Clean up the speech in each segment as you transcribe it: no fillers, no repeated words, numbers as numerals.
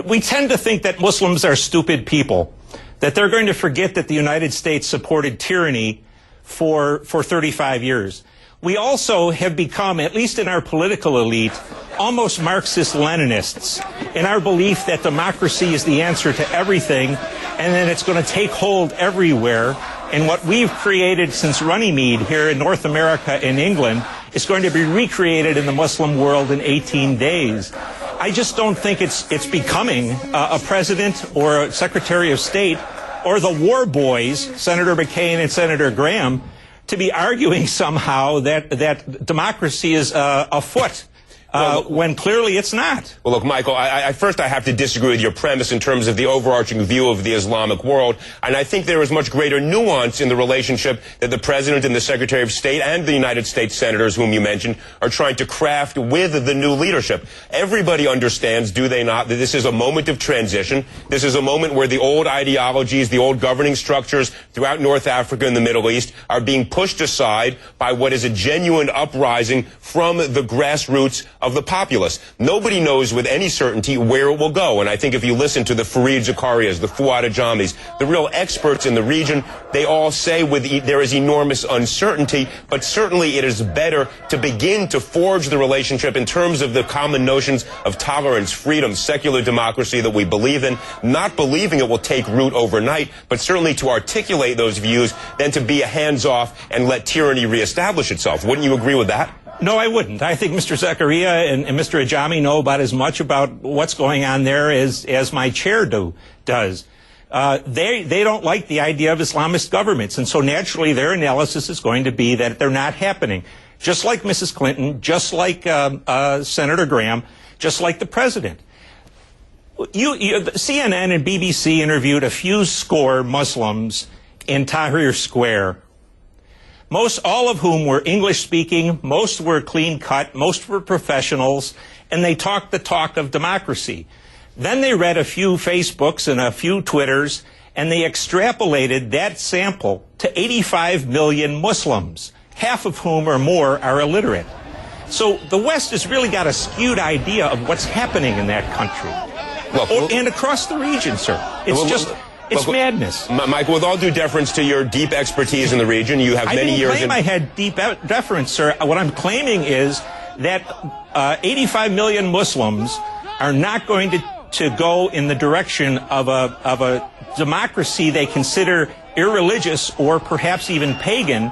we tend to think that Muslims are stupid people, that they're going to forget that the United States supported tyranny for 35 years. We also have become, at least in our political elite, almost Marxist-Leninists in our belief that democracy is the answer to everything and that it's going to take hold everywhere. And what we've created since Runnymede here in North America and England is going to be recreated in the Muslim world in 18 days. I just don't think it's becoming a president or a secretary of state or the war boys, Senator McCain and Senator Graham, to be arguing somehow that democracy is afoot. When clearly it's not. Well, look, Michael, first I have to disagree with your premise in terms of the overarching view of the Islamic world. And I think there is much greater nuance in the relationship that the President and the Secretary of State and the United States senators, whom you mentioned, are trying to craft with the new leadership. Everybody understands, do they not, that this is a moment of transition. This is a moment where the old ideologies, the old governing structures throughout North Africa and the Middle East are being pushed aside by what is a genuine uprising from the grassroots of the populace. Nobody knows with any certainty where it will go. And I think if you listen to the Fareed Zakarias, the Fuad Ajamis, the real experts in the region, they all say there is enormous uncertainty, but certainly it is better to begin to forge the relationship in terms of the common notions of tolerance, freedom, secular democracy that we believe in, not believing it will take root overnight, but certainly to articulate those views than to be a hands-off and let tyranny reestablish itself. Wouldn't you agree with that? No, I wouldn't. I think Mr. Zakaria and Mr. Ajami know about as much about what's going on there as my chair does. They don't like the idea of Islamist governments, and so naturally their analysis is going to be that they're not happening. Just like Mrs. Clinton, just like Senator Graham, just like the president. CNN and BBC interviewed a few score Muslims in Tahrir Square, all of whom were English-speaking, most were clean-cut, most were professionals, and they talked the talk of democracy. Then they read a few Facebooks and a few Twitters, and they extrapolated that sample to 85 million Muslims, half of whom or more are illiterate. So the West has really got a skewed idea of what's happening in that country. And across the region, sir. It's madness. Michael, with all due deference to your deep expertise in the region, you have many years. I didn't claim I had deep deference, sir. What I'm claiming is that 85 million Muslims are not going to go in the direction of a democracy they consider irreligious or perhaps even pagan,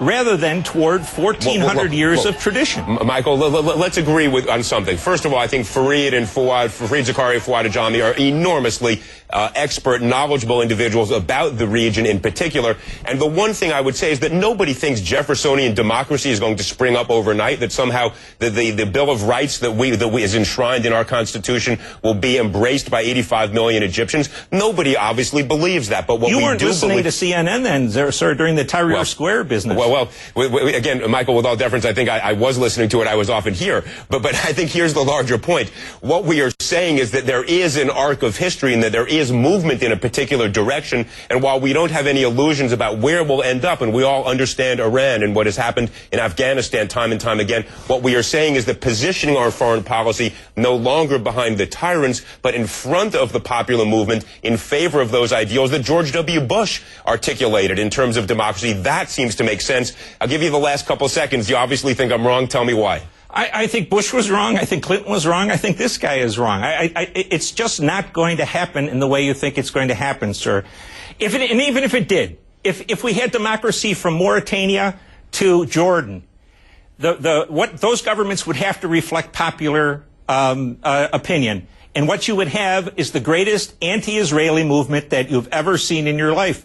rather than toward 1,400 years of tradition. Michael, let's agree on something. First of all, I think Fareed Zakaria and Fuad Ajami are enormously expert, knowledgeable individuals about the region in particular. And the one thing I would say is that nobody thinks Jeffersonian democracy is going to spring up overnight, that somehow the Bill of Rights that is enshrined in our Constitution will be embraced by 85 million Egyptians. Nobody obviously believes that. But what you weren't listening to CNN then, sir, during the Tahrir Square business. Well, again, Michael, with all deference, I think I was listening to it. I was often here. But I think here's the larger point. What we are saying is that there is an arc of history and that there is movement in a particular direction. And while we don't have any illusions about where we'll end up, and we all understand Iran and what has happened in Afghanistan time and time again, what we are saying is that positioning our foreign policy no longer behind the tyrants, but in front of the popular movement in favor of those ideals that George W. Bush articulated in terms of democracy, that seems to make sense. I'll give you the last couple of seconds. You obviously think I'm wrong. Tell me why. I think Bush was wrong. I think Clinton was wrong. I think this guy is wrong. It's just not going to happen in the way you think it's going to happen, sir. And even if it did, if we had democracy from Mauritania to Jordan, what those governments would have to reflect popular opinion. And what you would have is the greatest anti-Israeli movement that you've ever seen in your life.